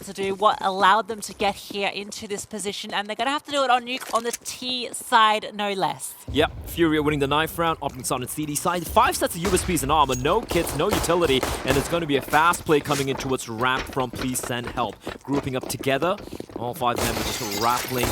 to do, what allowed them to get here into this position, and they're going to have to do it on Nuke on the T side, no less. Yep, FURIA winning the 9th round, Optics on the CD side. 5 sets of USPs and armor, no kits, no utility, and it's going to be a fast play coming in towards ramp from Please Send Help. Grouping up together, all 5 members just rattling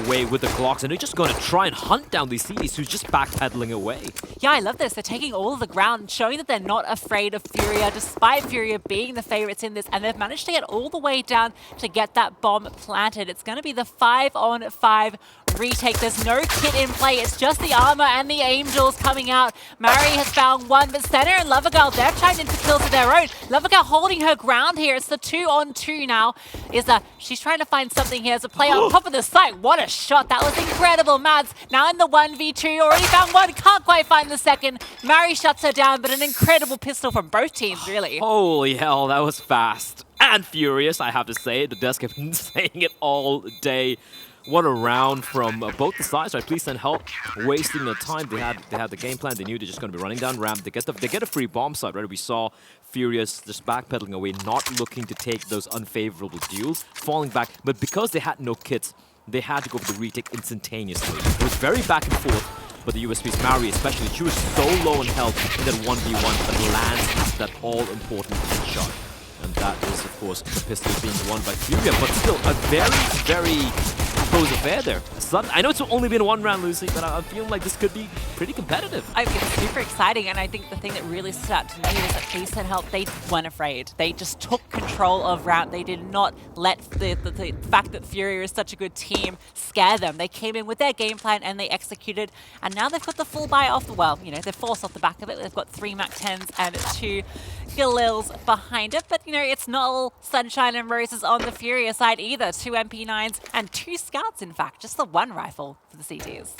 away with the Glocks, and they're just going to try and hunt down these CDs who's just backpedaling away. Yeah, I love this. They're taking all of the ground, showing that they're not afraid of FURIA, despite FURIA being the favorites in this, and they've managed to get all the way down to get that bomb planted. It's going to be the 5-on-5 retake. There's no kit in play. It's just the armor and the angels coming out. Mari has found one, but Senna and Lovergirl, they've chimed in for kills of their own. Lovergirl holding her ground here. It's the 2-on-2 now. She's trying to find something here as a play on top of the site. What a shot. That was incredible. Mads now in the 1v2. Already found one. Can't quite find the second. Mari shuts her down, but an incredible pistol from both teams, really. Holy hell, that was fast. And furious, I have to say. The desk have been saying it all day. What a round from both the sides, right? Please Send Help, wasting the time. They had the game plan. They knew they're just going to be running down ramp. They get a free bomb site, right? We saw Furious just backpedaling away, not looking to take those unfavorable duels, falling back. But because they had no kits, they had to go for the retake instantaneously. It was very back and forth, but the USP's Mari especially, she was so low in health in that 1v1 that lands that all-important headshot. And that is, of course, the pistol being won by FURIA, but still a very, very close affair there. I know it's only been 1 round, Lucy, but I feel like this could be pretty competitive. I mean, it's super exciting, and I think the thing that really stood out to me is that Please Send Help, they weren't afraid. They just took control of ramp. They did not let the fact that FURIA is such a good team scare them. They came in with their game plan and they executed, and now they've got the full buy off the, well, you know, they're forced off the back of it. They've got 3 MAC-10s and 2 Galils behind it, but you know, it's not all sunshine and roses on the FURIA side either. 2 MP9s and 2 scouts, in fact, just the 1 rifle for the CTs.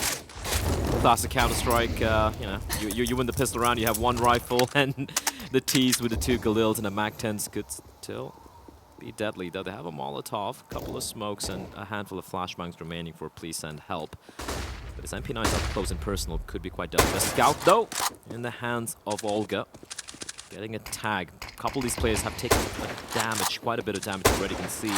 Classic Counter-Strike, you know, you win the pistol round, you have 1 rifle, and the T's with the 2 Galils and a MAC-10s could still be deadly, though they have a Molotov, a couple of smokes, and a handful of flashbangs remaining for Please Send Help. But his MP9s up close and personal could be quite deadly. The scout, though, in the hands of Olga. Getting a tag. A couple of these players have taken damage, quite a bit of damage already. You can see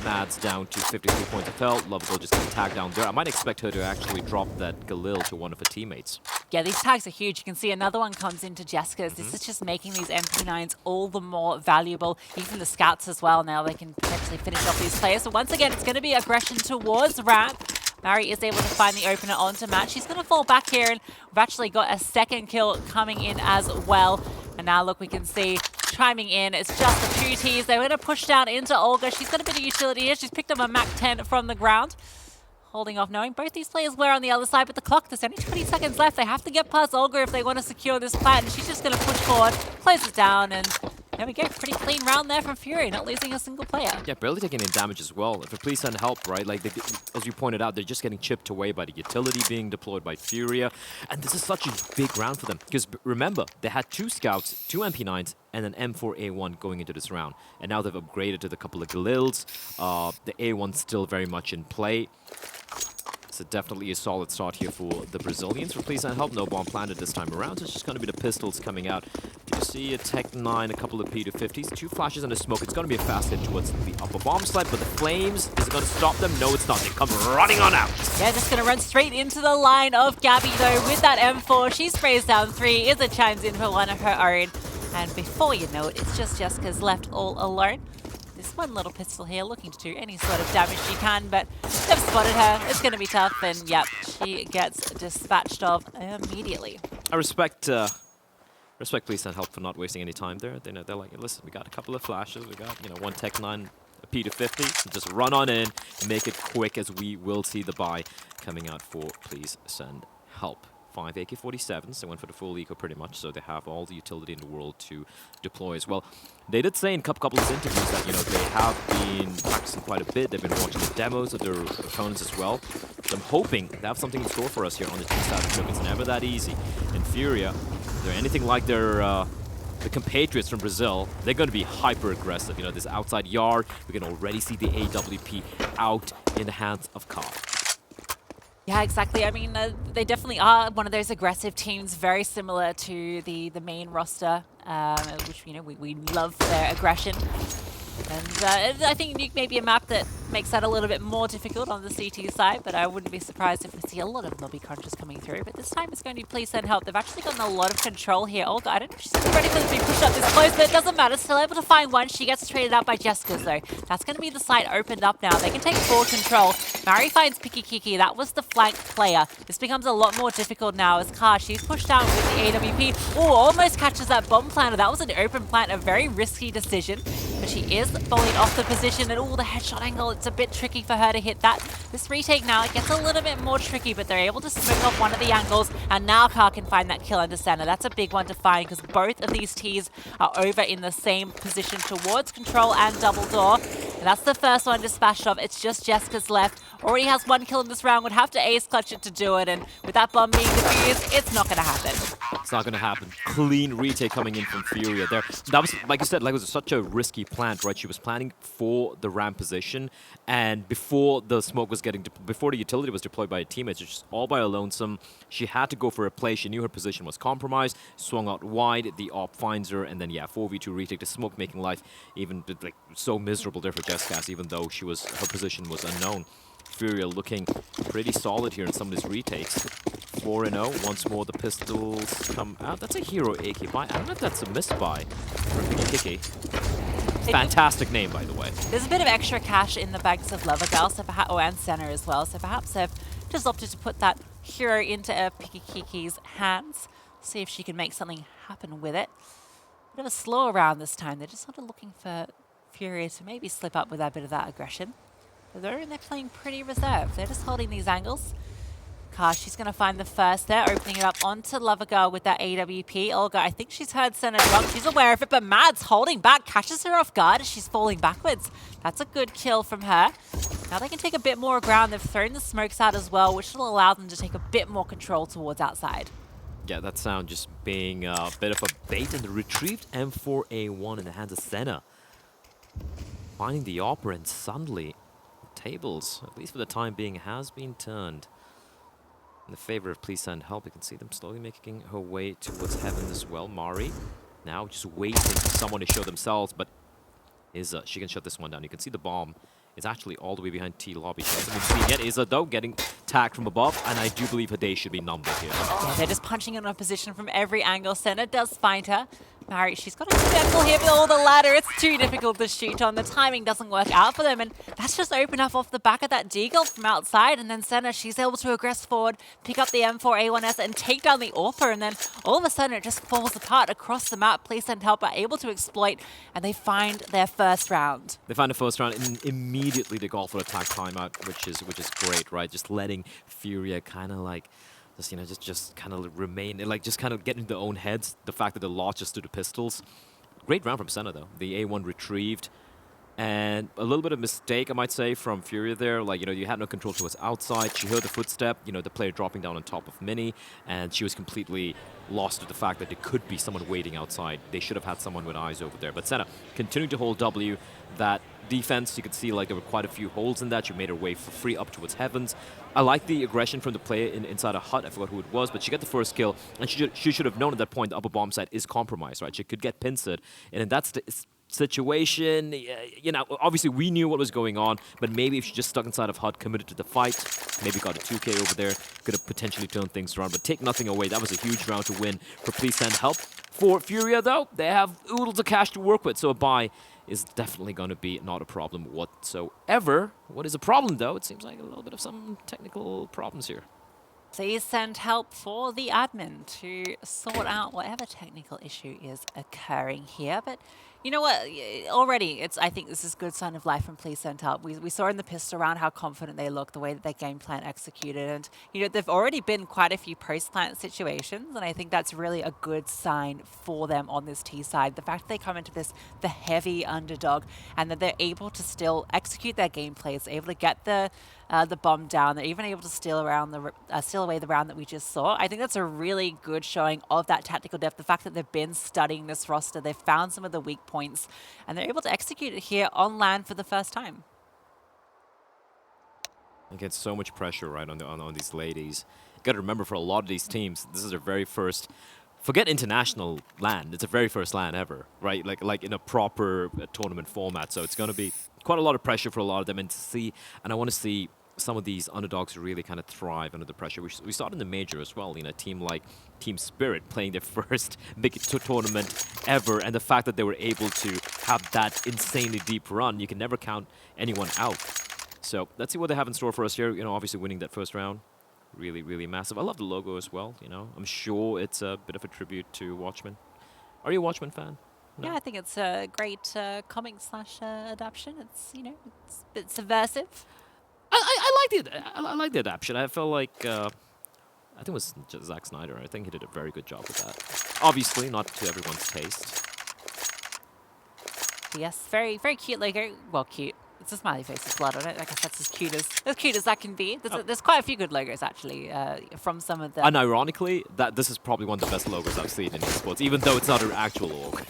Mads down to 53 points of health. Lovergirl just getting tagged down there. I might expect her to actually drop that Galil to one of her teammates. Yeah, these tags are huge. You can see another one comes into Jessica's. This is just making these MP9s all the more valuable. Even the scouts as well. Now they can potentially finish off these players. So once again, it's going to be aggression towards ramp. Mari is able to find the opener onto Matt. She's going to fall back here, and we've actually got a second kill coming in as well. And now, look, we can see chiming in. It's just the 2 Ts. They're going to push down into Olga. She's got a bit of utility here. She's picked up a MAC-10 from the ground. Holding off, knowing both these players were on the other side, but the clock, there's only 20 seconds left. They have to get past Olga if they want to secure this plant, and she's just going to push forward, close it down, and there we go. Pretty clean round there from FURIA, not losing a single player. Yeah, barely taking any damage as well. If Please Send Help, right? Like, as you pointed out, they're just getting chipped away by the utility being deployed by FURIA. And this is such a big round for them. Because remember, they had 2 scouts, 2 MP9s, and an M4A1 going into this round. And now they've upgraded to the couple of Galils. The A1's still very much in play. So definitely a solid start here for the Brazilians. For Please Send Help, no bomb planted this time around. So it's just going to be the pistols coming out. You see a Tech 9, a couple of P250s, 2 flashes and a smoke. It's going to be a fast hit towards the upper bomb site, but the flames, is it going to stop them? No, it's not. They come running on out. Yeah, just going to run straight into the line of Gabby, though, with that M4. She sprays down 3. Izza chimes in for one of her own. And before you know it, it's just Jessica's left all alone. This one little pistol here looking to do any sort of damage she can, but they've spotted her. It's going to be tough, and yep, she gets dispatched of immediately. I respect Please Send Help for not wasting any time there. They're like, listen, we got a couple of flashes, we got 1 Tech 9, a P250, so just run on in, make it quick, as we will see the buy coming out for Please Send Help. 5 AK-47s. They went for the full eco pretty much, so they have all the utility in the world to deploy as well. They did say in a couple of interviews that, they have been practicing quite a bit. They've been watching the demos of their opponents as well. So I'm hoping they have something in store for us here on the team side of the trip. It's never that easy. In FURIA, if they're anything like the compatriots from Brazil, they're going to be hyper aggressive. This outside yard, we can already see the AWP out in the hands of Carl. Yeah, exactly. I mean, they definitely are one of those aggressive teams, very similar to the main roster, which, we love their aggression. And I think Nuke may be a map that makes that a little bit more difficult on the CT side, but I wouldn't be surprised if we see a lot of lobby crunches coming through. But this time it's going to be please send help. They've actually gotten a lot of control here. Olga, I don't know if she's ready for them to be pushed up this close, but it doesn't matter. Still able to find one. She gets traded out by Jessica, though. That's going to be the site opened up now. They can take full control. Mari finds Picky Kiki. That was the flank player. This becomes a lot more difficult now as Car, she's pushed out with the AWP. Oh, almost catches that bomb planter. That was an open plant, a very risky decision. But she is bullied off the position, and the headshot angle, it's a bit tricky for her to hit that. This retake now, it gets a little bit more tricky, but they're able to smoke off one of the angles, and now Car can find that kill under center. That's a big one to find, because both of these Ts are over in the same position towards control and double door. And that's the first one dispatched off. It's just Jessica's left. Already has one kill in this round, would have to ace clutch it to do it, and with that bomb being defused, it's not going to happen. It's not going to happen. Clean retake coming in from FURIA there. That was, like you said, like it was such a risky plant, right? She was planning for the ramp position, and before the smoke was before the utility was deployed by her teammates, it's just all by her lonesome. She had to go for a play. She knew her position was compromised, swung out wide, the op finds her, and then, yeah, 4v2 retake. The smoke making life even, like, so miserable there for Jessica, even though her position was unknown. FURIA looking pretty solid here in some of these retakes. 4-0. Once more, the pistols come out. That's a hero AK buy. I don't know if that's a misbuy for Picky Kiki. Fantastic name, by the way. There's a bit of extra cash in the bags of Lovergirl, so and Senna as well. So perhaps they've just opted to put that hero into Picky Kiki's hands. See if she can make something happen with it. Bit of a slow round this time. They're just sort of looking for FURIA to maybe slip up with a bit of that aggression. But they're playing pretty reserved. They're just holding these angles. Car, she's going to find the first there, opening it up onto Lovergirl with that AWP. Olga, I think she's heard Senna drop. She's aware of it, but Mads holding back, catches her off guard as she's falling backwards. That's a good kill from her. Now they can take a bit more ground. They've thrown the smokes out as well, which will allow them to take a bit more control towards outside. Yeah, that sound just being a bit of a bait, and the retrieved M4A1 in the hands of Senna. Finding the opera, and suddenly tables, at least for the time being, has been turned in the favor of please send help. You can see them slowly making her way towards heaven as well. Mari now just waiting for someone to show themselves, but she can shut this one down. You can see the bomb is actually all the way behind T lobby. She hasn't been seen yet. Izza, though, getting tagged from above, and I do believe her day should be numbered here. Yeah, they're just punching in a position from every angle. Senna does find her. Mari, she's got a careful here with all the ladder. It's too difficult to shoot on. The timing doesn't work out for them, and that's just open up off the back of that deagle from outside. And then Senna, she's able to aggress forward, pick up the M4A1S and take down the AWPer, and then all of a sudden it just falls apart across the map. Please send help are able to exploit, and they find their first round. They find the first round, and immediately they go for attack timeout, which is great, right? Just letting FURIA kind of like just kind of remain, like just kind of get into their own heads. The fact that they lost just to the pistols. Great round from Senna, though. The A1 retrieved. And a little bit of mistake, I might say, from FURIA there. Like, you had no control towards outside. She heard the footstep, the player dropping down on top of Mini, and she was completely lost to the fact that there could be someone waiting outside. They should have had someone with eyes over there. But Senna continuing to hold W. That defense, you could see like there were quite a few holes in that. She made her way for free up towards heavens. I like the aggression from the player inside a hut. I forgot who it was, but she got the first kill, and she should have known at that point the upper bomb site is compromised, right? She could get pincered, and in that situation, obviously we knew what was going on, but maybe if she just stuck inside of hut, committed to the fight, maybe got a 2K over there, could have potentially turned things around. But take nothing away, that was a huge round to win for please send help. For FURIA, though, they have oodles of cash to work with, so a buy is definitely going to be not a problem whatsoever. What is a problem, though? It seems like a little bit of some technical problems here. Please send help for the admin to sort out whatever technical issue is occurring here. But you know what? Already, I think this is a good sign of life from please send help. We saw in the pistol round how confident they look, the way that their game plan executed. And, they've already been quite a few post-plant situations. And I think that's really a good sign for them on this T side. The fact that they come into this, the heavy underdog, and that they're able to still execute their gameplays, able to get the bomb down. They're even able to steal away the round that we just saw. I think that's a really good showing of that tactical depth. The fact that they've been studying this roster, they've found some of the weak points, and they're able to execute it here on land for the first time. You get so much pressure right on these ladies. You got to remember, for a lot of these teams, this is their very first forget international LAN. It's the very first LAN ever, right? Like in a proper tournament format. So it's going to be quite a lot of pressure for a lot of them. And I want to see some of these underdogs really kind of thrive under the pressure. We saw it in the major as well. You know, a team like Team Spirit playing their first big tournament ever, and the fact that they were able to have that insanely deep run, you can never count anyone out. So let's see what they have in store for us here. You know, obviously winning that first round, really, really massive. I love the logo as well. You know, I'm sure it's a bit of a tribute to Watchmen. Are you a Watchmen fan? No? Yeah, I think it's a great comic slash adaptation. It's, you know, it's a bit subversive. I like the adaptation. I felt like I think it was just Zack Snyder. I think he did a very good job with that. Obviously, not to everyone's taste. Yes, very, very cute logo. Well, cute. It's a smiley face with blood on it. I guess that's as cute as that can be. There's quite a few good logos actually from some of the. And ironically, this is probably one of the best logos I've seen in esports, even though it's not an actual org.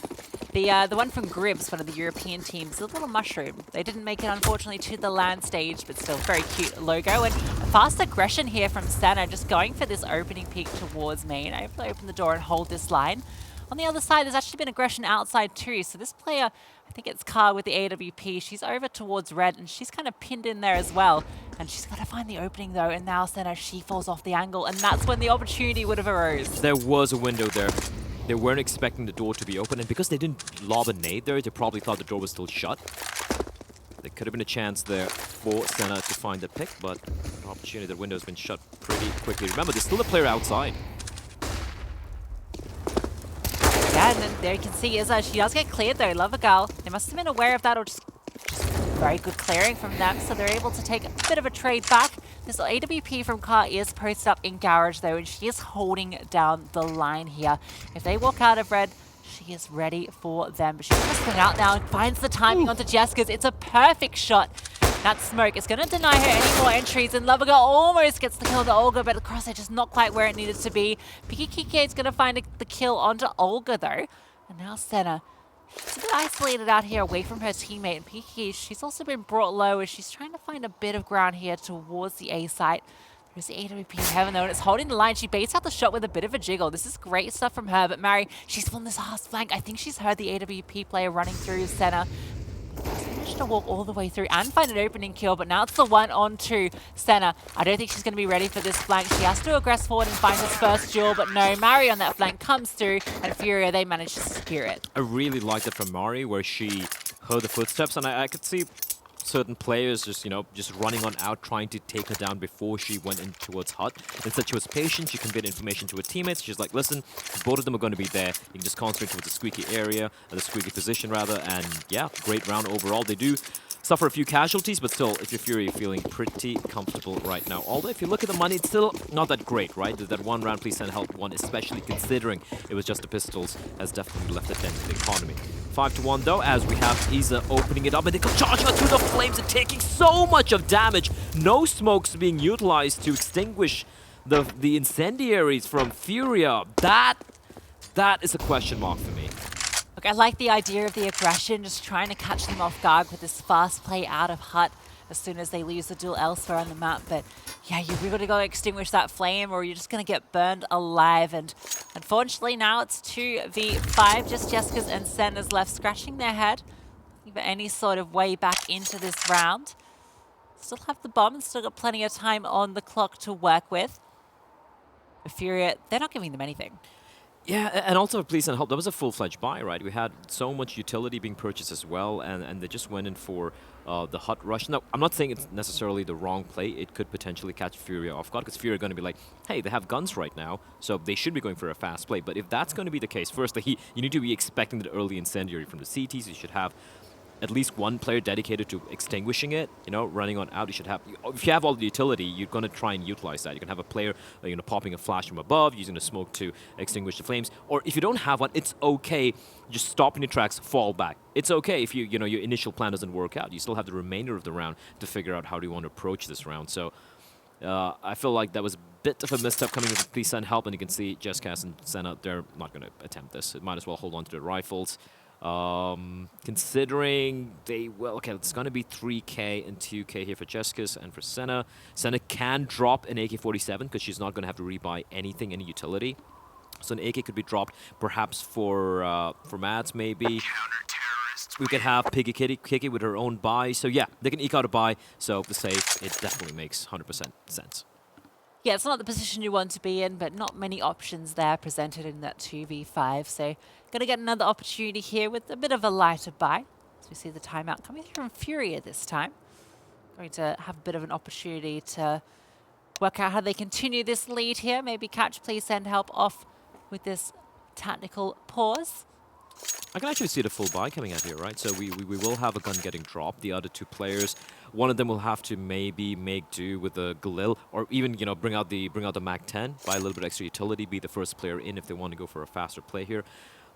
The one from Gribs, one of the European teams, a little mushroom. They didn't make it, unfortunately, to the LAN stage, but still very cute logo. And fast aggression here from Senna, just going for this opening peek towards main. I have to open the door and hold this line. On the other side, there's actually been aggression outside too. So this player, I think it's Car with the AWP. She's over towards red, and she's kind of pinned in there as well. And she's got to find the opening though. And now Senna, she falls off the angle, and that's when the opportunity would have arose. There was a window there. They weren't expecting the door to be open, and because they didn't lob a nade there, they probably thought the door was still shut. There could have been a chance there for Senna to find the pick, but an opportunity, the window's been shut pretty quickly. Remember, there's still a player outside. Yeah, and then there you can see Izza, she does get cleared though, Lovergirl. They must have been aware of that, or just very good clearing from them, so they're able to take a bit of a trade back. This AWP from Car is posted up in Garage though, and she is holding down the line here. If they walk out of red, she is ready for them. But she's going to spin out now and finds the timing onto Jessica's. It's a perfect shot. That smoke is going to deny her any more entries, and Lovergirl almost gets the kill onto Olga, but the crosshair just not quite where it needed to be. Pikikike is going to find the kill onto Olga though, and now Senna. She's a bit isolated out here away from her teammate, and Pikiki, she's also been brought low as she's trying to find a bit of ground here towards the A site. There's the AWP in heaven though, and it's holding the line. She baits out the shot with a bit of a jiggle. This is great stuff from her, but Mary, she's on this half flank. I think she's heard the AWP player running through Senna. Managed to walk all the way through and find an opening kill, but now it's the one on to Senna. I don't think she's going to be ready for this flank. She has to aggress forward and find his first duel, but no, Mari on that flank comes through, and FURIA, they manage to secure it. I really liked it from Mari, where she heard the footsteps, and I could see certain players just running on out, trying to take her down before she went in towards Hut. Instead, she was patient. She conveyed information to her teammates. She's like, listen, both of them are going to be there. You can just concentrate towards the squeaky area, or the squeaky position rather. And yeah, great round overall. They do suffer a few casualties, but still, if you're FURIA, you're feeling pretty comfortable right now. Although, if you look at the money, it's still not that great, right? That one round, please send help one, especially considering it was just the pistols, has definitely left a dent in the economy. 5-1 though, as we have Isa opening it up, and they come charging through the flames and taking so much of damage. No smokes being utilized to extinguish the incendiaries from FURIA. That is a question mark for me. Look, I like the idea of the aggression, just trying to catch them off guard with this fast play out of Hut as soon as they lose the duel elsewhere on the map. But yeah, you've got to go extinguish that flame, or you're just going to get burned alive. And unfortunately, now it's 2v5. Just Jessica's and Senna's left, scratching their head. Looking for any sort of way back into this round. Still have the bomb and still got plenty of time on the clock to work with. But FURIA, they're not giving them anything. Yeah, and also please and help. That was a full-fledged buy, right? We had so much utility being purchased as well, and they just went in for the Hut rush. Now, I'm not saying it's necessarily the wrong play. It could potentially catch FURIA off guard, because FURIA are going to be like, hey, they have guns right now, so they should be going for a fast play. But if that's going to be the case, first, you need to be expecting the early incendiary from the CTs. You should have at least one player dedicated to extinguishing it, running on out. You should have, if you have all the utility, you're going to try and utilize that. You can have a player, popping a flash from above, using a smoke to extinguish the flames. Or if you don't have one, it's okay. Just stop in your tracks, fall back. It's okay if your initial plan doesn't work out. You still have the remainder of the round to figure out how do you want to approach this round. So I feel like that was a bit of a misstep coming with Please Send Help, and you can see Jessica and Senna, they're not going to attempt this. It might as well hold on to their rifles. Considering okay, it's going to be 3k and 2k here for Jessica's and for Senna. Senna can drop an AK-47 because she's not going to have to rebuy anything, any utility. So an AK could be dropped, perhaps for Mads maybe. We could have Piggy Kiki with her own buy. So yeah, they can eke out a buy. So the save, it definitely makes 100% sense. Yeah, it's not the position you want to be in, but not many options there presented in that 2v5. So going to get another opportunity here with a bit of a lighter buy. As we see the timeout coming through from FURIA this time. Going to have a bit of an opportunity to work out how they continue this lead here. Maybe Catch, please send help off with this tactical pause. I can actually see the full buy coming out here, right? So we will have a gun getting dropped. The other two players, one of them will have to maybe make do with the Galil, or even bring out the Mac 10, buy a little bit extra utility, be the first player in if they want to go for a faster play here.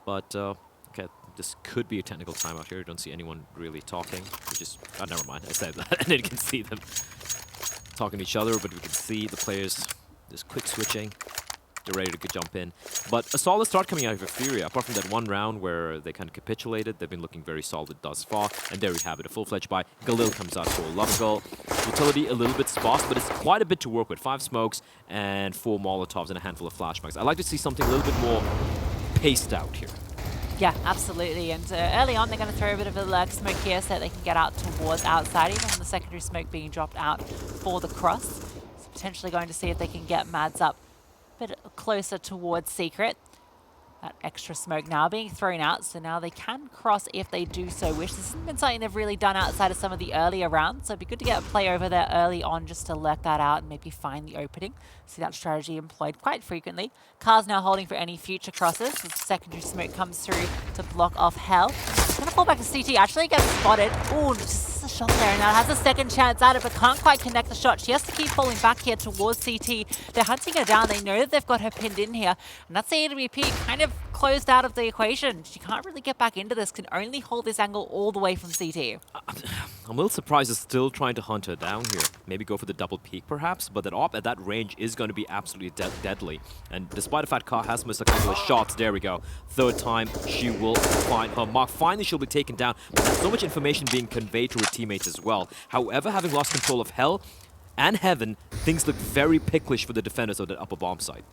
But okay, this could be a technical timeout here. I don't see anyone really talking. Never mind. I said that, and then you can see them talking to each other, but we can see the players just quick switching. They're ready to jump in. But a solid start coming out of FURIA. Apart from that one round where they kind of capitulated, they've been looking very solid thus far. And there we have it, a full-fledged buy. Galil comes out for a love goal. Utility a little bit sparse, but it's quite a bit to work with. 5 smokes and 4 Molotovs and a handful of flashbangs. I'd like to see something a little bit more paced out here. Yeah, absolutely. And early on, they're going to throw a bit of a lurk smoke here so that they can get out towards outside, even the secondary smoke being dropped out for the cross. So potentially going to see if they can get Mads up a bit closer towards Secret. That extra smoke now being thrown out, so now they can cross if they do so wish. This hasn't been something they've really done outside of some of the earlier rounds, so it'd be good to get a play over there early on just to lurk that out and maybe find the opening. See that strategy employed quite frequently. Car's now holding for any future crosses as the secondary smoke comes through to block off Hell. Gonna fall back to CT, actually gets spotted. Ooh, just a shot there, and now has a second chance at it, but can't quite connect the shot. She has to keep falling back here towards CT. They're hunting her down. They know that they've got her pinned in here, and that's the AWP kind of closed out of the equation. She can't really get back into this, can only hold this angle all the way from CT. I'm a little surprised they're still trying to hunt her down here. Maybe go for the double peek perhaps, but that AWP at that range is going to be absolutely deadly. And despite the fact Ka has missed a couple of shots, there we go. Third time, she will find her mark. Finally, she'll be taken down, but there's so much information being conveyed to her teammates as well. However, having lost control of Hell and Heaven, things look very picklish for the defenders of the upper bomb site.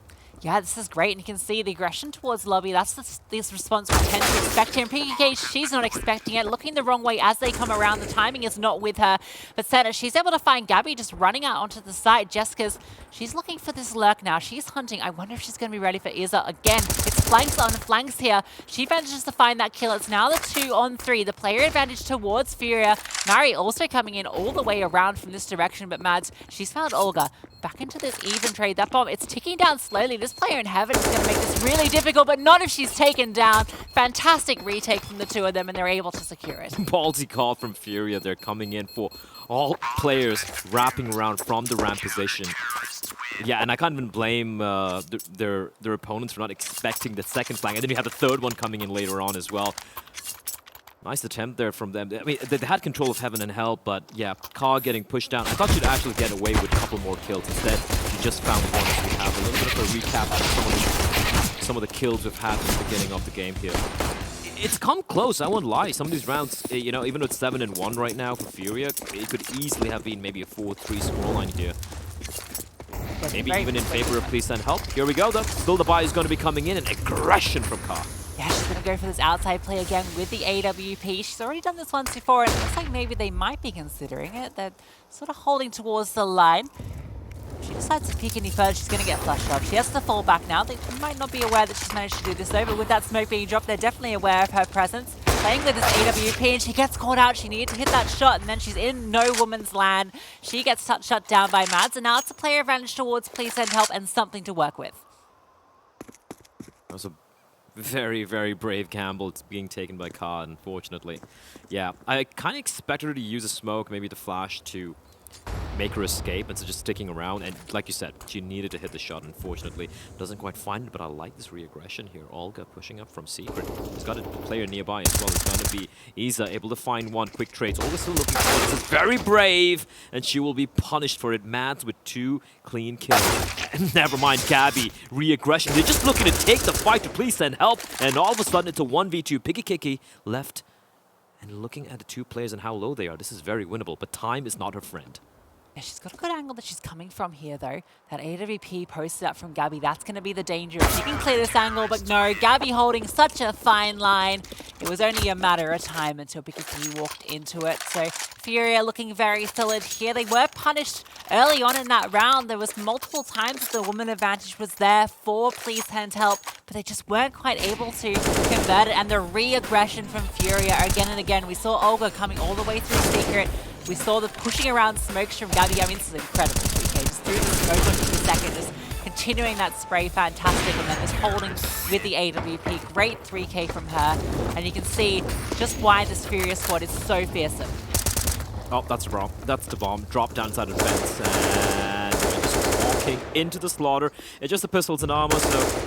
Yeah, this is great, and you can see the aggression towards Lobby. That's this response we tend to expect here. And PK, she's not expecting it, looking the wrong way as they come around. The timing is not with her. But Senna, she's able to find Gabby just running out onto the side. Jessica's, she's looking for this lurk now. She's hunting. I wonder if she's going to be ready for Iza again. It's flanks on flanks here. She manages to find that kill. It's now the 2-on-3. The player advantage towards FURIA. Mari also coming in all the way around from this direction, but Mads, she's found Olga. Back into this even trade. That bomb, it's ticking down slowly. This player in Heaven is going to make this really difficult, but not if she's taken down. Fantastic retake from the two of them, and they're able to secure it. Ballsy call from FURIA. They're coming in for all players wrapping around from the ramp position. Yeah, and I can't even blame their opponents for not expecting the second flank. And then you have the third one coming in later on as well. Nice attempt there from them. I mean, they had control of Heaven and Hell, but yeah, Ka getting pushed down. I thought she'd actually get away with a couple more kills. Instead, she just found one. So we have a little bit of a recap of some of the kills we've had at the beginning of the game here. It's come close, I won't lie. Some of these rounds, even though it's 7-1 right now for FURIA, it could easily have been maybe a 4-3 scoreline here. Maybe even in favor of Please Send Help. Here we go, though. Still the buy is going to be coming in, and aggression from Ka. Yeah, she's going to go for this outside play again with the AWP. She's already done this once before, and it looks like maybe they might be considering it. They're sort of holding towards the line. If she decides to peek any further, she's going to get flushed up. She has to fall back now. They might not be aware that she's managed to do this, though, but with that smoke being dropped, they're definitely aware of her presence. Playing with this AWP, and she gets caught out. She needed to hit that shot, and then she's in no woman's land. She gets shut down by Mads, and now it's a player advantage towards Please Send Help and something to work with. That was a very, very brave gamble. It's being taken by Ka, unfortunately. Yeah, I kind of expected her to use a smoke, maybe the flash, to make her escape instead of just sticking around. And like you said, she needed to hit the shot. Unfortunately, doesn't quite find it, but I like this re-aggression here. Olga pushing up from Secret. He's got a player nearby as well. It's going to be Iza able to find one. Quick trades. Olga still looking for this. Is very brave, and she will be punished for it. Mads with 2 clean kills. Never mind Gabby. Re-aggression. They're just looking to take the fight to Please Send Help, and all of a sudden it's a 1v2. Piggy Kiki left. And looking at the 2 players and how low they are, this is very winnable, but time is not her friend. Yeah, she's got a good angle that she's coming from here, though. That AWP posted up from Gabby, that's going to be the danger. She can clear this angle, but no, Gabby holding such a fine line. It was only a matter of time until Pikachu walked into it. So FURIA looking very solid here. They were punished early on in that round. There was multiple times that the woman advantage was there for Please Send Help, but they just weren't quite able to convert it. And the re-aggression from FURIA again and again. We saw Olga coming all the way through Secret. We saw the pushing around smokes from Gabby. I mean, this is incredible 3K. Just threw the smoke onto the second, just continuing that spray, fantastic, and then just holding with the AWP. Great 3K from her. And you can see just why this FURIA squad is so fearsome. Oh, that's wrong. That's the bomb. Drop down inside the fence, and they're just walking into the slaughter. It's just the pistols and armor, so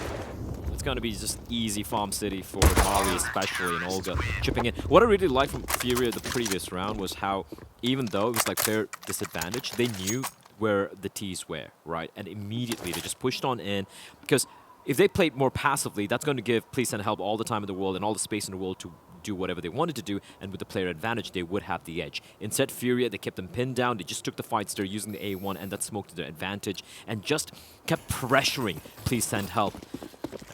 it's going to be just easy farm city for Mari, especially, and Olga chipping in. What I really liked from FURIA the previous round was how, even though it was like their disadvantage, they knew where the T's were, right? And immediately they just pushed on in, because if they played more passively, that's going to give Please Send Help all the time in the world and all the space in the world to do whatever they wanted to do, and with the player advantage, they would have the edge. Instead, FURIA, they kept them pinned down, they just took the fights, they're using the A1 and that smoke to their advantage, and just kept pressuring Please Send Help.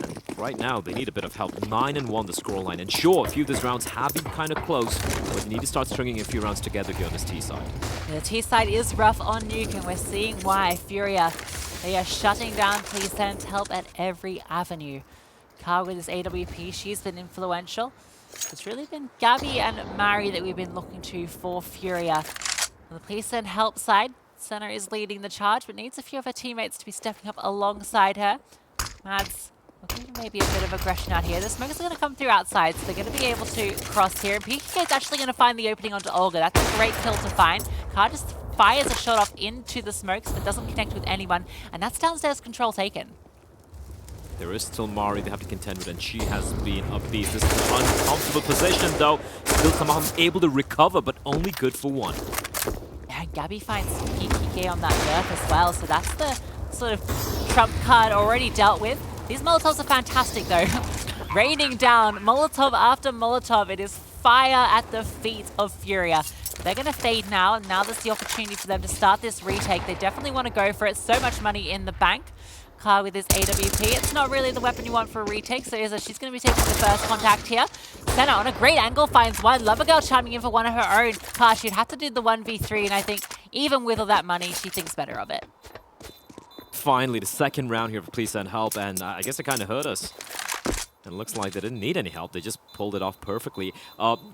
And right now, they need a bit of help. 9-1 the scoreline, and sure, a few of these rounds have been kind of close, but they need to start stringing a few rounds together here on this T side. The T side is rough on Nuke, and we're seeing why. FURIA, they are shutting down Please Send Help at every avenue. Car with his AWP, she's been influential. It's really been Gabby and Mari that we've been looking to for FURIA. On the Please Send Help side, Senna is leading the charge, but needs a few of her teammates to be stepping up alongside her. Mads looking for maybe a bit of aggression out here. The smokers are going to come through outside, so they're going to be able to cross here. And PK's actually going to find the opening onto Olga. That's a great kill to find. Car just fires a shot off into the smokes, but doesn't connect with anyone. And that's downstairs control taken. There is still Mari they have to contend with, and she has been a beast. This is an uncomfortable position, though. Still somehow able to recover, but only good for one. Yeah, and Gabby finds PK on that nerf as well, so that's the sort of trump card already dealt with. These Molotovs are fantastic, though. Raining down Molotov after Molotov. It is fire at the feet of FURIA. They're going to fade now, and now there's the opportunity for them to start this retake. They definitely want to go for it. So much money in the bank. Car with his AWP. It's not really the weapon you want for a retake, so she's going to be taking the first contact here. Senna on a great angle finds one. Lovergirl chiming in for one of her own. Car, she'd have to do the 1v3, and I think even with all that money, she thinks better of it. Finally, the second round here for Please Send Help, and I guess it kind of hurt us. And it looks like they didn't need any help. They just pulled it off perfectly.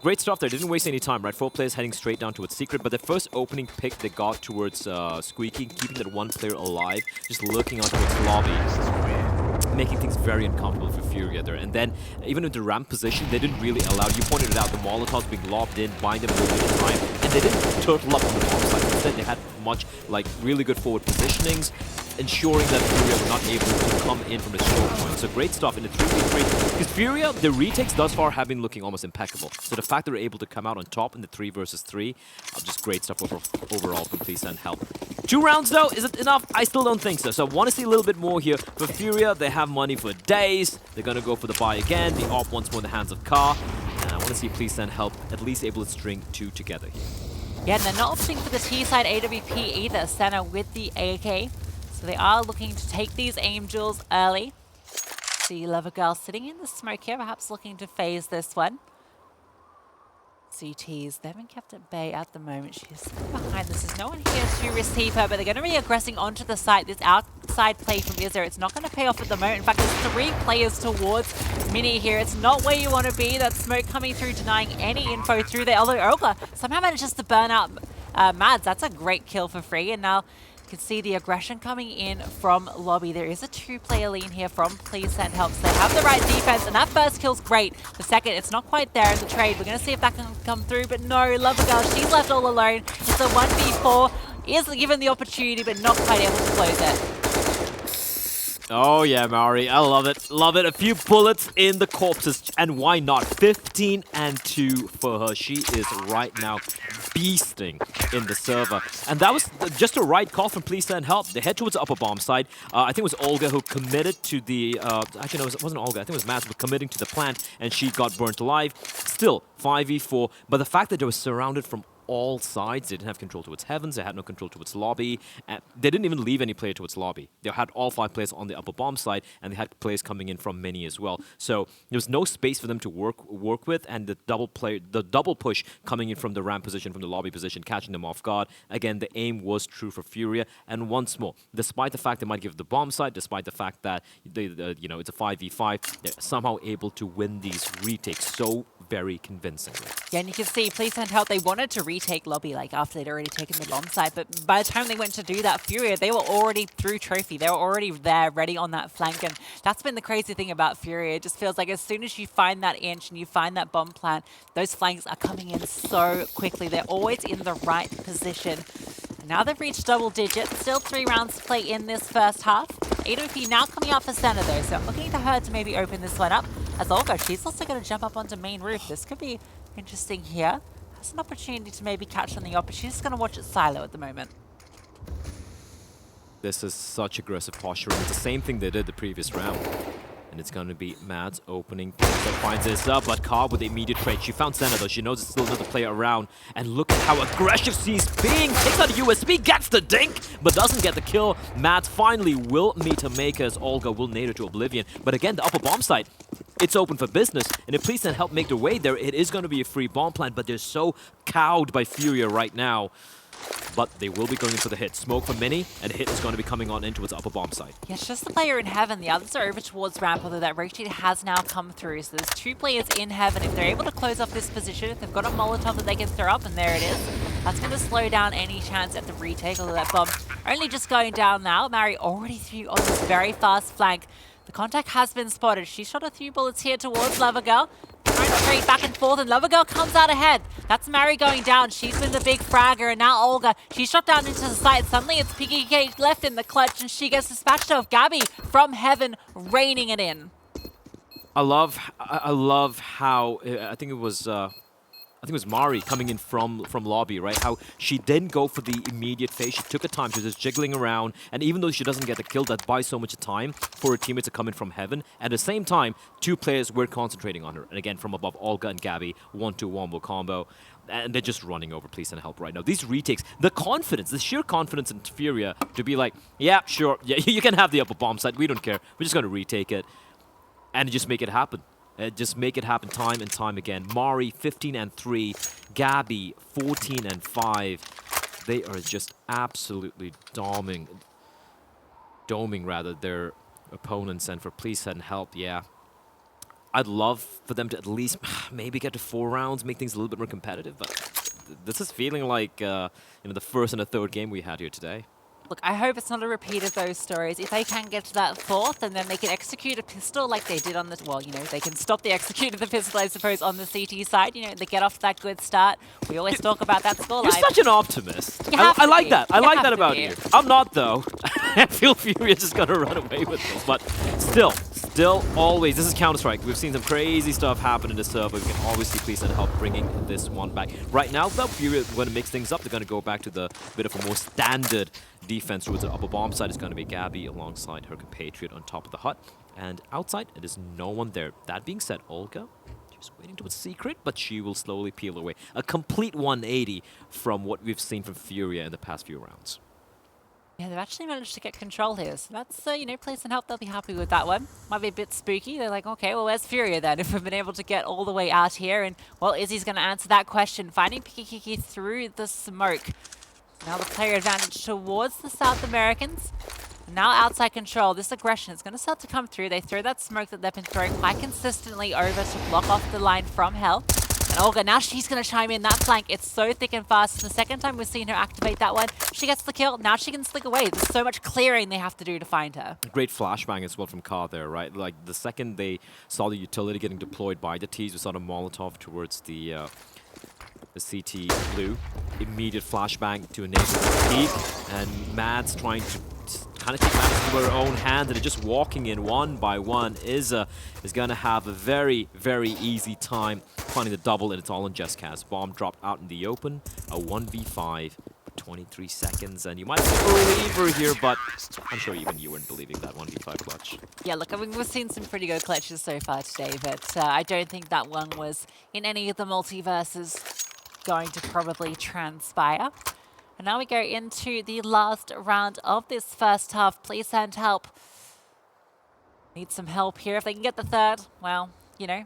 Great stuff there. Didn't waste any time, right? 4 players heading straight down towards Secret, but the first opening pick they got towards Squeaky, keeping that one player alive, just looking on towards lobby, making things very uncomfortable for FURIA there. And then, even with the ramp position, they didn't really allow, you pointed it out, the Molotovs being lobbed in, buying them a little bit of time, and they didn't turtle up on the bomb side. Instead, they had much, like, really good forward positionings, ensuring that FURIA were not able to come in from the short point. So great stuff in the 3v3. Because FURIA, the retakes thus far have been looking almost impeccable. So the fact that they're able to come out on top in the 3 versus 3, just great stuff overall from Please Send Help. 2 rounds though, is it enough? I still don't think so. So I want to see a little bit more here. For FURIA, they have money for days. They're going to go for the buy again. The op once more in the hands of Car. And I want to see Please Send Help at least able to string 2 together here. Yeah, and they're not opting for the T-side AWP either. Senna with the AK. So they are looking to take these aim duels early. See Lovergirl sitting in the smoke here, perhaps looking to phase this one. CTs, they've been kept at bay at the moment. She's behind this. There's no one here to receive her, but they're going to be aggressing onto the site. This outside play from Izzer, it's not going to pay off at the moment. In fact, there's 3 players towards Mini here. It's not where you want to be. That smoke coming through, denying any info through there. Although Olga somehow manages to burn out Mads. That's a great kill for free. And now you can see the aggression coming in from lobby. There is a 2-player lean here from Please Send Help. So they have the right defense, and that first kill's great. The second, it's not quite there in the trade. We're going to see if that can come through, but no, Lovergirl, she's left all alone. It's a 1v4, is given the opportunity, but not quite able to close it. Oh yeah, Mari, I love it. Love it. A few bullets in the corpses, and why not? 15-2 for her. She is right now beasting in the server. And that was just a right call from Please Send Help. They head towards the upper bomb side. I think it was Olga who committed to the... actually, no, it wasn't Olga. I think it was Mads who was committing to the plant, and she got burnt alive. Still, 5v4. But the fact that they were surrounded from all sides. They didn't have control towards Heavens. They had no control towards lobby. They didn't even leave any player towards lobby. They had all 5 players on the upper bomb side, and they had players coming in from mini as well. So there was no space for them to work with, and the double push coming in from the ramp position, from the lobby position, catching them off guard. Again, the aim was true for FURIA. And once more, despite the fact they might give the bomb side, despite the fact that it's a 5v5, they're somehow able to win these retakes so very convincingly. Yeah, and you can see, please send help. They wanted to retake lobby like after they'd already taken the bomb site, but by the time they went to do that, FURIA, they were already through trophy. They were already there, ready on that flank, and that's been the crazy thing about FURIA. It just feels like as soon as you find that inch and you find that bomb plant, those flanks are coming in so quickly. They're always in the right position. Now they've reached double digits, still 3 rounds to play in this first half. AWP now coming out for center though, so I'm looking to her to maybe open this one up. As Olga, she's also going to jump up onto main roof. This could be interesting here. Has an opportunity to maybe catch on the op, but she's just going to watch it silo at the moment. This is such aggressive posturing. It's the same thing they did the previous round. And it's going to be Mads opening things that finds this up, but Cobb with the immediate trade. She found Senna though. She knows there's still another player around. And look at how aggressive she's being. Takes out a USB, gets the dink, but doesn't get the kill. Mads finally will meet her maker as Olga will nade her to oblivion. But again, the upper bomb site, it's open for business. And if Please Send Help make their way there, it is going to be a free bomb plant, but they're so cowed by FURIA right now. But they will be going in for the hit. Smoke from Mini, and hit is going to be coming on into its upper bomb site. Yeah, it's just the player in Heaven. The others are over towards ramp, although that rotate has now come through. So there's 2 players in Heaven. If they're able to close off this position, if they've got a Molotov that they can throw up, and there it is, that's going to slow down any chance at the retake, although that bomb only just going down now. Mari already threw on this very fast flank. The contact has been spotted. She shot a few bullets here towards Lovergirl. Trying to trade back and forth, and Lovergirl comes out ahead. That's Mari going down. She's been the big fragger, and now Olga. She shot down into the site. Suddenly it's PKK left in the clutch, and she gets dispatched off. Gabby from Heaven, reining it in. I love how I think it was Mari coming in from lobby, right? How she didn't go for the immediate phase. She took her time. She was just jiggling around. And even though she doesn't get the kill, that buys so much time for her teammates to come in from Heaven. At the same time, 2 players were concentrating on her. And again, from above, Olga and Gabby, 1-2 will combo. And they're just running over Please Send Help right now. These retakes, the confidence, the sheer confidence in FURIA to be like, yeah, sure, yeah, you can have the upper bomb site. We don't care. We're just going to retake it. And just make it happen. Just make it happen time and time again. Mari 15-3, Gabby 14-5. They are just absolutely doming their opponents. And for Please Send Help, yeah, I'd love for them to at least maybe get to 4 rounds, make things a little bit more competitive. But this is feeling like the first and the third game we had here today. Look, I hope it's not a repeat of those stories. If they can get to that 4th and then they can execute a pistol like they did on the... Well, they can stop the execute of the pistol, I suppose, on the CT side. They get off to that good start. We always talk about that scoreline. You're such an optimist. I like that. I like that about you. I'm not, though. I feel FURIA is just going to run away with this. But still, always, this is Counter-Strike. We've seen some crazy stuff happen in the server. We can always see Please Send Help bringing this one back. Right now, though, FURIA is going to mix things up. They're going to go back to the bit of a more standard defense towards the upper bomb side. Is going to be Gabby alongside her compatriot on top of the hut. And outside, it is no one there. That being said, Olga, she's waiting towards secret, but she will slowly peel away. A complete 180 from what we've seen from FURIA in the past few rounds. Yeah, they've actually managed to get control here. So that's, Please Send Help. They'll be happy with that one. Might be a bit spooky. They're like, okay, well, where's FURIA then? If we've been able to get all the way out here. And, well, Izzy's going to answer that question. Finding Pikikiki through the smoke. Now the player advantage towards the South Americans. Now outside control. This aggression is going to start to come through. They throw that smoke that they've been throwing quite consistently over to block off the line from Hell. And Olga, now she's going to chime in that flank. It's so thick and fast. The second time we've seen her activate that one, she gets the kill. Now she can slick away. There's so much clearing they have to do to find her. Great flashbang as well from Ka there, right? Like, the second they saw the utility getting deployed by the T's, we saw the Molotov towards the CT blue. Immediate flashbang to enable the peak. And Mads trying to kind of take matters into her own hands, and just walking in one by one is going to have a very, very easy time finding the double, and it's all on Jeskaz. Bomb dropped out in the open, a 1v5 for 23 seconds, and you might be a believer here, but I'm sure even you weren't believing that 1v5 clutch. Yeah, look, I mean, we've seen some pretty good clutches so far today, but I don't think that one was in any of the multiverses. going to probably transpire. And now we go into the last round of this first half. Please send help. Need some help here. If they can get the third, well, you know,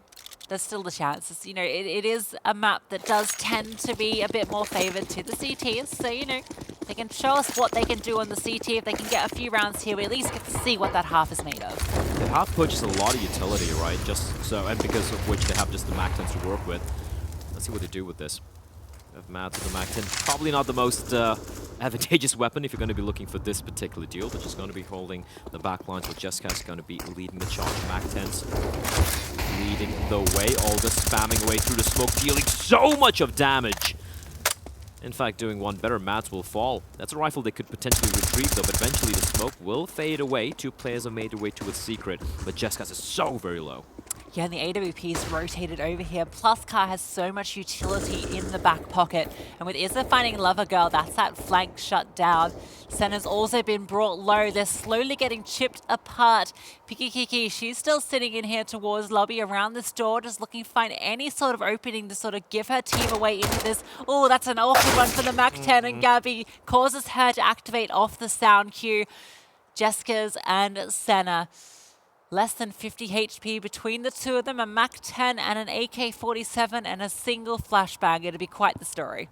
there's still the chances. You know, it is a map that does tend to be a bit more favored to the CTs. So, you know, they can show us what they can do on the CT. If they can get a few rounds here, we at least get to see what that half is made of. The half push is a lot of utility, right? Just so, and because of which they have just the MAC-10s to work with. Let's see what they do with this. Have Mad to the MAC-10. Probably not the most advantageous weapon if you're going to be looking for this particular duel, but just going to be holding the back line. So Jessica is going to be leading the charge. MAC-10s leading the way. Olga spamming away through the smoke, dealing so much of damage. In fact, doing one better, Mats will fall. That's a rifle they could potentially retrieve, though, but eventually the smoke will fade away. Two players have made their way to its secret, but Jessica's is so very low. Yeah, and the AWP's rotated over here. Plus, Car has so much utility in the back pocket. And with Izza finding Lover Girl, that's that flank shut down. Senna's also been brought low. They're slowly getting chipped apart. Piki Kiki, she's still sitting in here towards lobby around this door, just looking to find any sort of opening to sort of give her team away into this. Oh, that's an awkward one for the MAC-10, and Gabby causes her to activate off the sound cue. Jessica's and Senna. Less than 50 HP between the two of them, a MAC-10 and an AK-47 and a single flashbang. It'll be quite the story.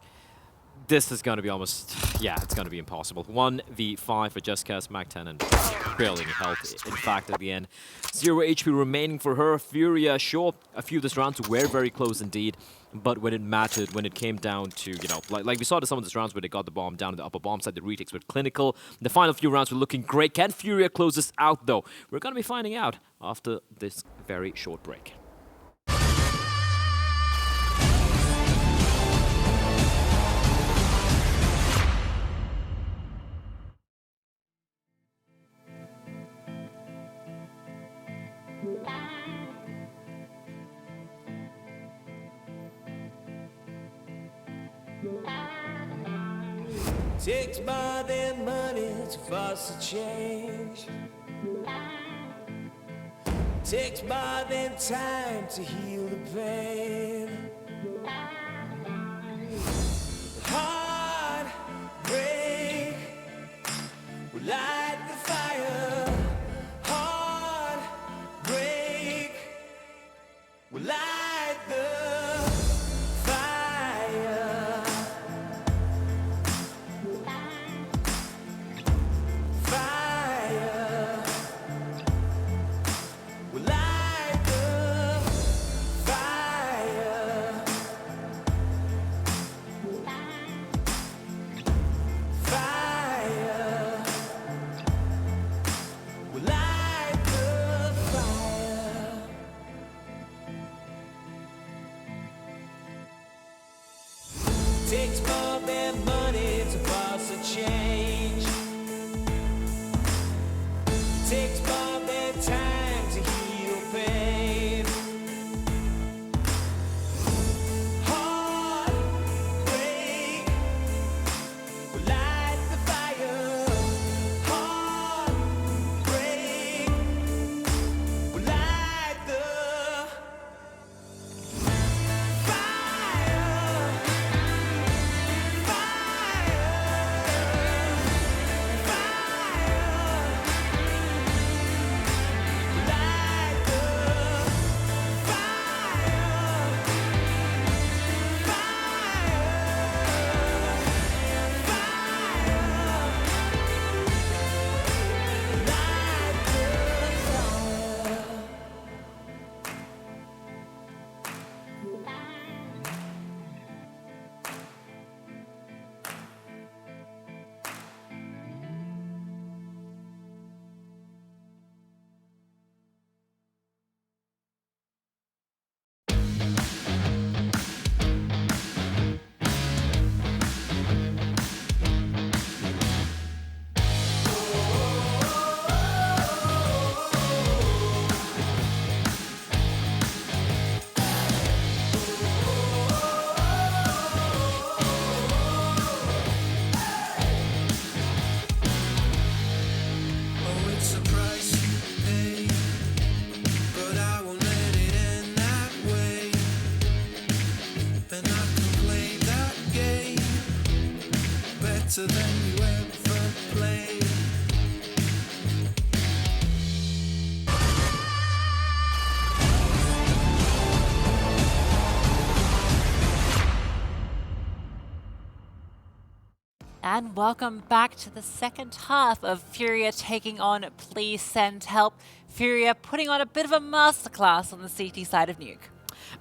This is going to be almost, yeah, it's going to be impossible. 1v5 for Jessica's MAC-10 and barely any health. In fact, at the end, 0 HP remaining for her. FURIA, sure, a few of these rounds were very close indeed, but when it mattered, when it came down to, you know, like we saw some of these rounds where they got the bomb down in the upper bomb side, the retakes were clinical. The final few rounds were looking great. Can FURIA close this out, though? We're going to be finding out after this very short break. Takes more than money to force a change. Takes more than time to heal the pain. Heartbreak will light the fire. Heartbreak will light the fire. better than you ever played. And welcome back to the second half of FURIA taking on Please Send Help. FURIA putting on a bit of a masterclass on the CT side of Nuke.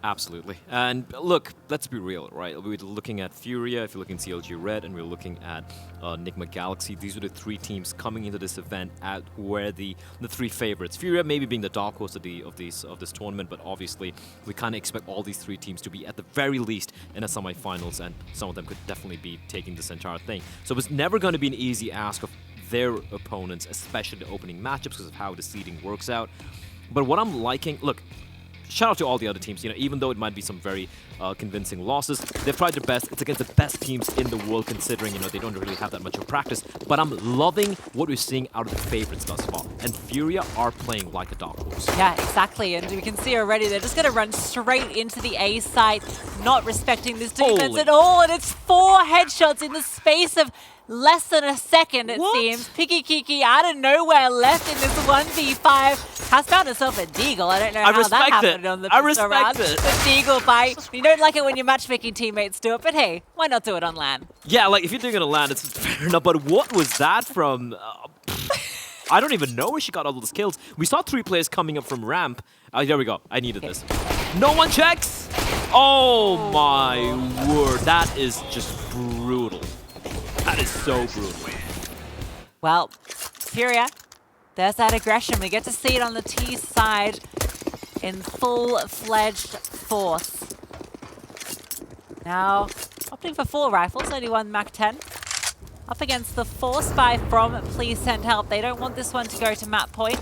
Absolutely. And look, let's be real, right? We're looking at FURIA, if you're looking at CLG Red, and we're looking at Enigma Galaxy. These are the three teams coming into this event at where the three favorites. FURIA maybe being the dark horse of this tournament, but obviously we kind of expect all these three teams to be at the very least in the semifinals, and some of them could definitely be taking this entire thing. So it's never going to be an easy ask of their opponents, especially the opening matchups because of how the seeding works out. But what I'm liking, look, shout out to all the other teams, even though it might be some very convincing losses, they've tried their best. It's against the best teams in the world considering, they don't really have that much of practice. But I'm loving what we're seeing out of the favorites thus far. And FURIA are playing like a dark horse. Yeah, exactly. And we can see already they're just going to run straight into the A site, not respecting this defense at all. And it's 4 headshots in the space of less than a second, it seems. Picky Kiki out of nowhere left in this 1v5. Has found herself a deagle. I don't know how that happened on the pistol round. The deagle bite. You don't like it when your matchmaking teammates do it, but hey, why not do it on LAN? Yeah, like if you're doing it on LAN, it's fair enough. But what was that from? I don't even know where she got all those kills. We saw 3 players coming up from ramp. There we go. I needed this. No one checks. Oh my word. That is just brutal. That is so brutal. Well, FURIA, there's that aggression. We get to see it on the T side in full-fledged force. Now, opting for 4 rifles, only 1 MAC-10. Up against the force buy from Please Send Help. They don't want this one to go to map point,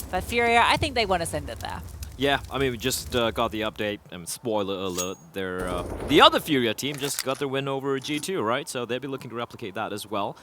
but FURIA, I think they want to send it there. Yeah, I mean, we just got the update, and spoiler alert, the other FURIA team just got their win over G2, right? So they'll be looking to replicate that as well.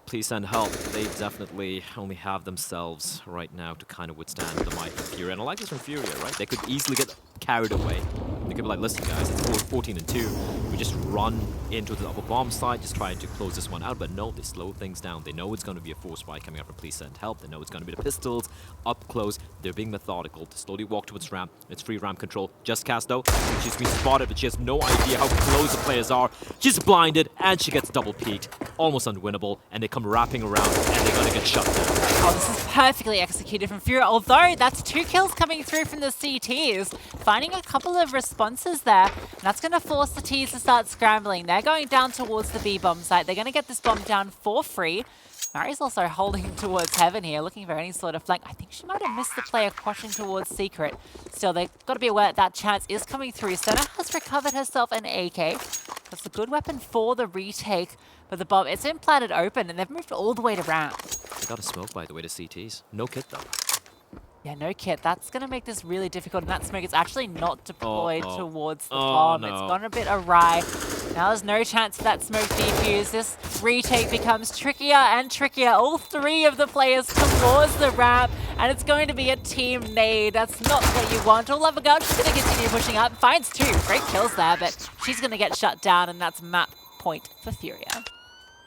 Please Send Help. They definitely only have themselves right now to kind of withstand the might of FURIA. And I like this from FURIA, right? They could easily get carried away. They could be like, listen guys, it's 14-2. We just run into the upper bomb side, just trying to close this one out. But no, they slow things down. They know it's going to be a force spy coming up from Please Send Help. They know it's going to be the pistols up close. They're being methodical to slowly walk towards ramp. It's free ramp control. Just Cast though, she's been spotted, but she has no idea how close the players are. She's blinded, and she gets double peeked. Almost unwinnable, and they come wrapping around, and they're gonna get shut down. Oh, this is perfectly executed from FURIA, although that's 2 kills coming through from the CTs. Finding a couple of responses there, and that's gonna force the Ts to start scrambling. They're going down towards the B bomb site. They're gonna get this bomb down for free. Mari's also holding towards Heaven here, looking for any sort of flank. I think she might have missed the player crossing towards Secret. Still, they've got to be aware that chance is coming through. Senna has recovered herself an AK. That's a good weapon for the retake. But the bomb, it's been planted open, and they've moved all the way to ramp. They got a smoke, by the way, to CTs. No kit, though. Yeah, no kit. That's going to make this really difficult. And that smoke is actually not deployed towards the bomb. No. It's gone a bit awry. Now there's no chance for that smoke defuse. This retake becomes trickier and trickier. All 3 of the players towards the ramp. And it's going to be a team nade. That's not what you want. All Lava Girl, she's going to continue pushing up. Finds 2 great kills there, but she's going to get shut down. And that's map point for FURIA.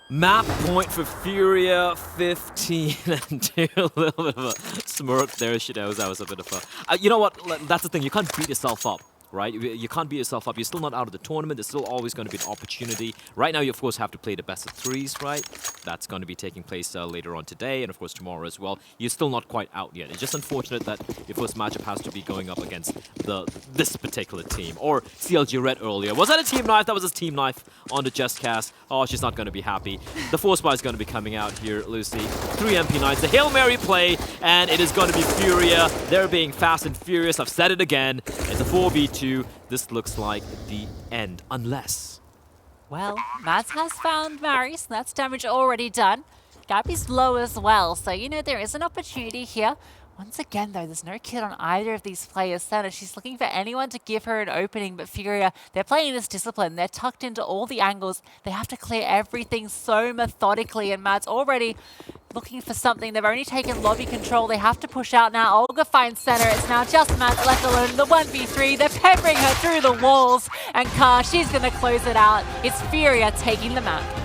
Map point for FURIA, 15 and 2. A little bit of a smirk there. That was a bit of a... you know what? That's the thing. You can't beat yourself up, right? You can't beat yourself up. You're still not out of the tournament. There's still always going to be an opportunity. Right now, you, of course, have to play the best of 3s, right? That's going to be taking place later on today and, of course, tomorrow as well. You're still not quite out yet. It's just unfortunate that your first matchup has to be going up against this particular team. Or CLG Red earlier. Was that a team knife? That was a team knife on the Just Cast. Oh, she's not going to be happy. The Force Spy is going to be coming out here, Lucy. 3 MP9s. The Hail Mary play, and it is going to be FURIA. They're being fast and furious. I've said it again. It's a 4v2. This looks like the end, unless... Well, Mads has found Mary, so that's damage already done. Gabby's low as well, so there is an opportunity here. Once again, though, there's no kid on either of these players' center. She's looking for anyone to give her an opening, but FURIA, they're playing this discipline. They're tucked into all the angles. They have to clear everything so methodically, and Mads already looking for something. They've only taken lobby control. They have to push out now. Olga finds center. It's now just Matt left alone in the 1v3. They're peppering her through the walls. And Car, she's going to close it out. It's FURIA taking the map.